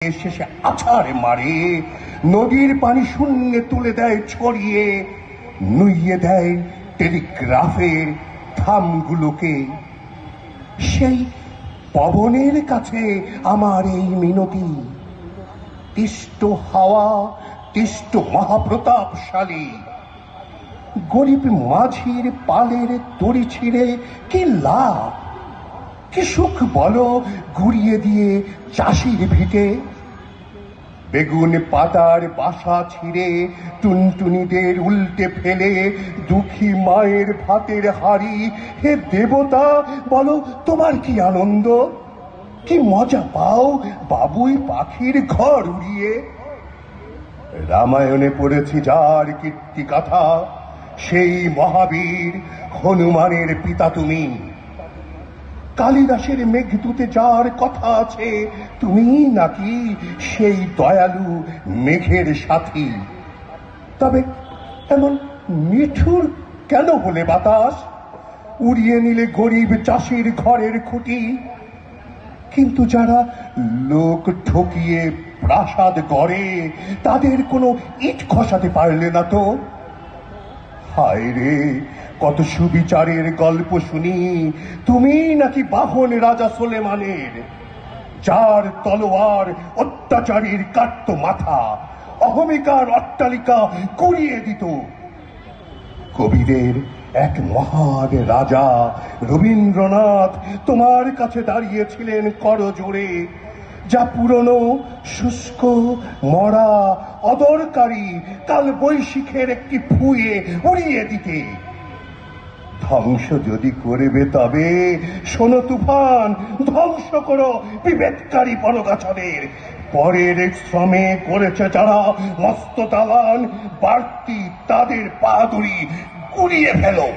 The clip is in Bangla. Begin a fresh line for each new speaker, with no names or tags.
শেষে আছাড় মারে, নদীর পানি শূন্যে তুলে দেয় ছড়িয়ে, নুইয়ে দেয় টেলিগ্রাফের থামগুলোকে। সেই পবনের কাছে আমার এই মিনতি, তিষ্ট হাওয়া, তিষ্ট মহাপ্রতাপশালী। গরিব মাঝির পালের দড়ি ছিঁড়ে কি লাভ, কি সুখ বলো ঘুরিয়ে দিয়ে চাষির ভিটে। বেগুন পাতার বাসা ছিঁড়ে টুনটুনিদের উল্টে ফেলে দুঃখী মায়ের ভাতের হাড়ি। হে দেবতা, বলো তোমার কি আনন্দ, কি মজা পাও বাবুই পাখির ঘর উড়িয়ে। রামায়ণে পড়েছি যার কীর্তি কথা, সেই মহাবীর হনুমানের পিতা তুমি। কালিদাসের মেঘদূতে যার কথা আছে, তুমি নাকি সেই দয়ালু মেঘের সাথী। তবে এমন নিঠুর কেন হলে বাতাস, উড়িয়ে নিলে গরিব চাষির ঘরের খুঁটি। কিন্তু যারা লোক ঠকিয়ে প্রাসাদ গড়ে, তাদের কোনো ইট খসাতে পারলে না তো। হায় রে, কত সুবিচারের গল্প শুনি, তুমি নাকি বাহন রাজা সোলেমানের, যার তলোয়ার অত্যাচারীর কাটত মাথা, অহমিকার অট্টালিকা কুড়িয়ে দিত। কবিদের এক মহান রাজা রবীন্দ্রনাথ তোমার কাছে দাঁড়িয়েছিলেন করজোড়ে, যা পুরনো, শুষ্ক, মরা, অদরকারি কাল বৈশিখের একটি ফুঁয়ে উড়িয়ে দিতে। ধ্বংস যদি করবে তবে শোনো তুফান, ধ্বংস করো বিভেদকারী বনগাছাদের। পরের শ্রমে করেছে যারা মস্ত দালান, বাড়তি তাদের পাদুরি গুড়িয়ে ফেলো।